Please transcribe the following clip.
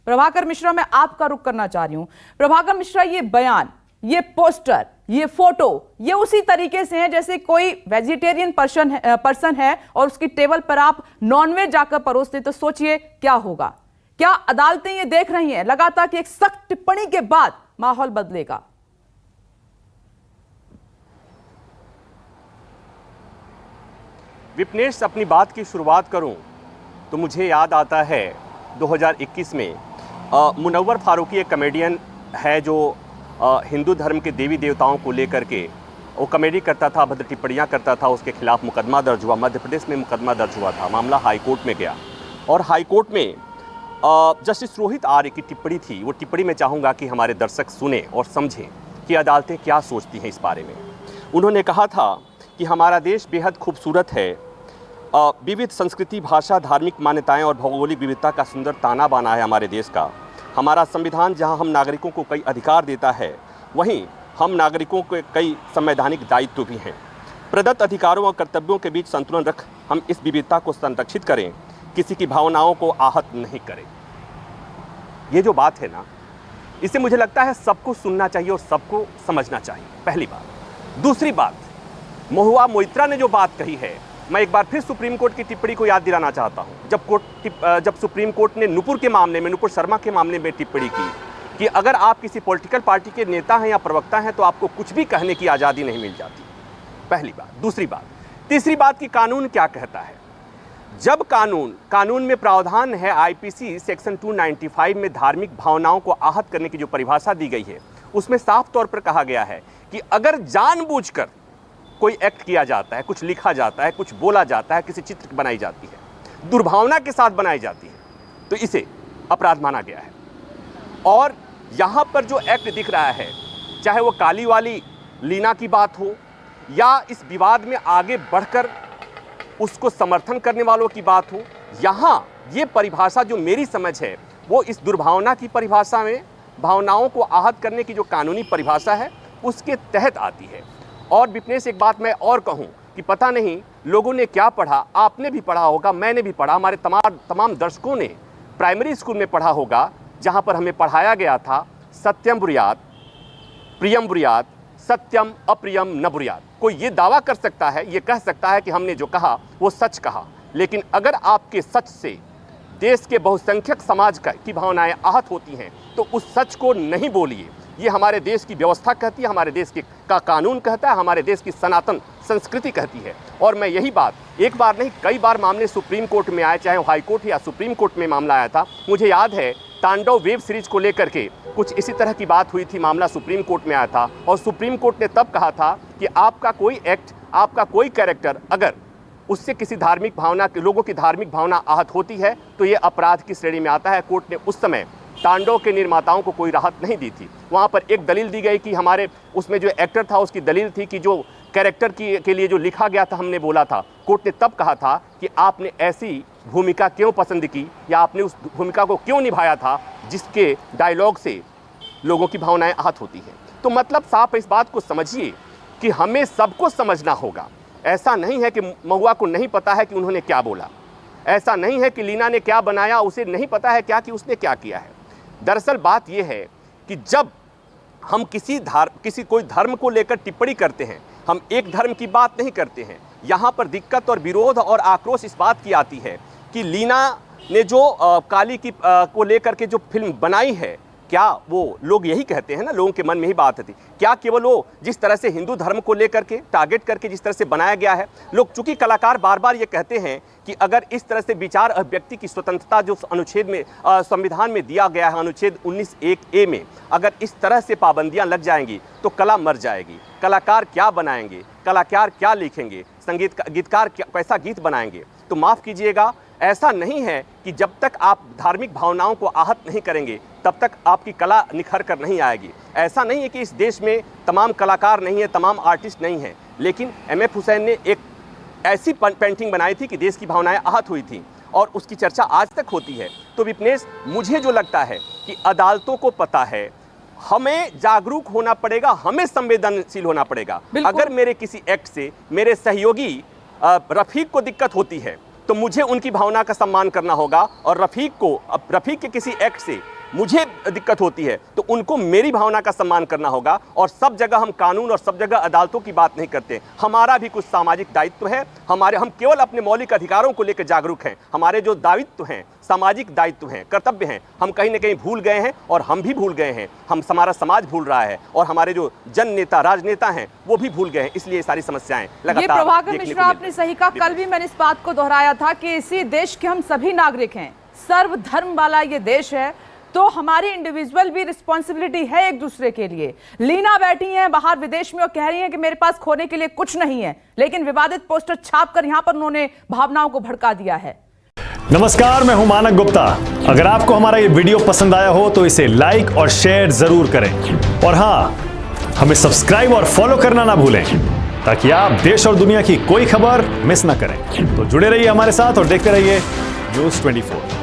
प्रभाकर मिश्रा, मैं आपका रुख करना चाह रही हूं। प्रभाकर मिश्रा, ये बयान, ये पोस्टर, ये फोटो, ये उसी तरीके से है जैसे कोई वेजिटेरियन पर्सन है और उसकी टेबल पर आप नॉनवेज जाकर परोसते, तो सोचिए क्या होगा। क्या अदालतें ये देख रही हैं लगातार कि एक सख्त टिप्पणी के बाद माहौल बदलेगा? विपनेश, अपनी बात की शुरुआत करूं तो मुझे याद आता है 2021 में मुनव्वर फारूकी एक कॉमेडियन है जो हिंदू धर्म के देवी देवताओं को लेकर के वो कॉमेडी करता था, अभद्र टिप्पणियाँ करता था। उसके खिलाफ मुकदमा दर्ज हुआ, मध्य प्रदेश में मुकदमा दर्ज हुआ था। मामला हाई कोर्ट में गया और हाई कोर्ट में जस्टिस रोहित आर्य की टिप्पणी थी। वो टिप्पणी मैं चाहूँगा कि हमारे दर्शक सुने और समझें कि अदालतें क्या सोचती हैं इस बारे में। उन्होंने कहा था कि हमारा देश बेहद खूबसूरत है, विविध संस्कृति, भाषा, धार्मिक मान्यताएं और भौगोलिक विविधता का सुंदर ताना बाना है हमारे देश का। हमारा संविधान जहां हम नागरिकों को कई अधिकार देता है, वहीं हम नागरिकों के कई संवैधानिक दायित्व भी हैं। प्रदत्त अधिकारों और कर्तव्यों के बीच संतुलन रख हम इस विविधता को संरक्षित करें, किसी की भावनाओं को आहत नहीं करें। ये जो बात है ना, इसे मुझे लगता है सबको सुनना चाहिए और सबको समझना चाहिए, पहली बात। दूसरी बात, महुआ मोइत्रा ने जो बात कही है, मैं एक बार फिर सुप्रीम कोर्ट की टिप्पणी को याद दिलाना चाहता हूं। जब सुप्रीम कोर्ट ने नुपुर के मामले में, नुपुर शर्मा के मामले में टिप्पणी की कि अगर आप किसी पॉलिटिकल पार्टी के नेता हैं या प्रवक्ता हैं तो आपको कुछ भी कहने की आज़ादी नहीं मिल जाती, पहली बात। दूसरी बात, तीसरी बात कि कानून क्या कहता है। जब कानून में प्रावधान है, आईपीसी सेक्शन 295 में धार्मिक भावनाओं को आहत करने की जो परिभाषा दी गई है, उसमें साफ तौर पर कहा गया है कि अगर जानबूझकर कोई एक्ट किया जाता है, कुछ लिखा जाता है, कुछ बोला जाता है, किसी चित्र बनाई जाती है, दुर्भावना के साथ बनाई जाती है, तो इसे अपराध माना गया है। और यहाँ पर जो एक्ट दिख रहा है, चाहे वो काली वाली लीना की बात हो या इस विवाद में आगे बढ़कर उसको समर्थन करने वालों की बात हो, यहाँ ये परिभाषा जो मेरी समझ है वो इस दुर्भावना की परिभाषा में, भावनाओं को आहत करने की जो कानूनी परिभाषा है उसके तहत आती है। और विपनेश, एक बात मैं और कहूं कि पता नहीं लोगों ने क्या पढ़ा, आपने भी पढ़ा होगा, मैंने भी पढ़ा, हमारे तमाम दर्शकों ने प्राइमरी स्कूल में पढ़ा होगा, जहां पर हमें पढ़ाया गया था सत्यम ब्रूयात, प्रियम ब्रूयात, सत्यम अप्रियम न ब्रूयात। कोई ये दावा कर सकता है, ये कह सकता है कि हमने जो कहा वो सच कहा, लेकिन अगर आपके सच से देश के बहुसंख्यक समाज की भावनाएं आहत होती हैं तो उस सच को नहीं बोलिए। ये हमारे देश की व्यवस्था कहती है, हमारे देश का कानून कहता है, हमारे देश की सनातन संस्कृति कहती है। और मैं यही बात एक बार नहीं कई बार मामले सुप्रीम कोर्ट में आए, चाहे हाई कोर्ट या सुप्रीम कोर्ट में मामला आया था। मुझे याद है तांडव वेब सीरीज को लेकर के कुछ इसी तरह की बात हुई थी, मामला सुप्रीम कोर्ट में आया था और सुप्रीम कोर्ट ने तब कहा था कि आपका कोई एक्ट, आपका कोई कैरेक्टर अगर उससे किसी धार्मिक भावना के लोगों की धार्मिक भावना आहत होती है तो ये अपराध की श्रेणी में आता है। कोर्ट ने उस समय तांडव के निर्माताओं को कोई राहत नहीं दी थी। वहाँ पर एक दलील दी गई कि हमारे उसमें जो एक्टर था उसकी दलील थी कि जो कैरेक्टर के लिए जो लिखा गया था, हमने बोला था, कोर्ट ने तब कहा था कि आपने ऐसी भूमिका क्यों पसंद की या आपने उस भूमिका को क्यों निभाया था जिसके डायलॉग से लोगों की भावनाएं आहत होती हैं। तो मतलब साफ इस बात को समझिए कि हमें सबको समझना होगा। ऐसा नहीं है कि महुआ को नहीं पता है कि उन्होंने क्या बोला, ऐसा नहीं है कि लीना ने क्या बनाया उसे नहीं पता है क्या कि उसने क्या किया है। दरअसल बात यह है कि जब हम किसी कोई धर्म को लेकर टिप्पणी करते हैं, हम एक धर्म की बात नहीं करते हैं। यहाँ पर दिक्कत और विरोध और आक्रोश इस बात की आती है कि लीना ने जो काली की को लेकर के जो फिल्म बनाई है, क्या वो लोग यही कहते हैं ना, लोगों के मन में ही बात थी, क्या केवल वो जिस तरह से हिंदू धर्म को लेकर के टारगेट करके जिस तरह से बनाया गया है, लोग चूंकि कलाकार बार बार ये कहते हैं कि अगर इस तरह से विचार अभिव्यक्ति की स्वतंत्रता जो अनुच्छेद में संविधान में दिया गया है, अनुच्छेद 19(1)(a) में अगर इस तरह से पाबंदियां लग जाएंगी तो कला मर जाएगी। कलाकार क्या बनाएंगे, कलाकार क्या लिखेंगे, गीतकार कैसा गीत बनाएंगे। तो माफ़ कीजिएगा, ऐसा नहीं है कि जब तक आप धार्मिक भावनाओं को आहत नहीं करेंगे तब तक आपकी कला निखर कर नहीं आएगी। ऐसा नहीं है कि इस देश में तमाम कलाकार नहीं है, तमाम आर्टिस्ट नहीं हैं, लेकिन M.F. हुसैन ने एक ऐसी पेंटिंग बनाई थी कि देश की भावनाएं आहत हुई थी और उसकी चर्चा आज तक होती है। तो विपनेश, मुझे जो लगता है कि अदालतों को पता है, हमें जागरूक होना पड़ेगा, हमें संवेदनशील होना पड़ेगा। अगर मेरे किसी एक्ट से मेरे सहयोगी रफीक को दिक्कत होती है तो मुझे उनकी भावना का सम्मान करना होगा। और रफीक के किसी एक्ट से मुझे दिक्कत होती है तो उनको मेरी भावना का सम्मान करना होगा। और सब जगह हम कानून और सब जगह अदालतों की बात नहीं करते। हमारा भी कुछ सामाजिक दायित्व है। हम केवल अपने मौलिक अधिकारों को लेकर जागरूक हैं। हमारे जो दायित्व हैं, सामाजिक दायित्व हैं, कर्तव्य हैं, हम कहीं ना कहीं भूल गए हैं और हम भी भूल गए हैं। हमारा समाज भूल रहा है और हमारे जो जन नेता, राजनेता हैं वो भी भूल गए हैं। इसलिए ये सारी समस्याएं लगातार ये प्रभाकर मिश्रा आपने सही कहा। कल भी मैंने इस बात को दोहराया था कि इसी देश के हम सभी नागरिक हैं, सर्वधर्म वाला ये देश है, तो हमारी इंडिविजुअल भी रिस्पॉन्सिबिलिटी है एक दूसरे के लिए। लीना बैठी हैं बाहर विदेश में और कह रही हैं कि मेरे पास खोने के लिए कुछ नहीं है, लेकिन विवादित पोस्टर छापकर यहां पर उन्होंने भावनाओं को भड़का दिया है। नमस्कार, मैं हूं मानक गुप्ता। अगर आपको हमारा ये वीडियो पसंद आया हो तो इसे लाइक और शेयर जरूर करें। और हां, हमें सब्सक्राइब और फॉलो करना ना भूलें ताकि आप देश और दुनिया की कोई खबर मिस ना करें। तो जुड़े रहिए हमारे साथ और देखते रहिए न्यूज़ 24।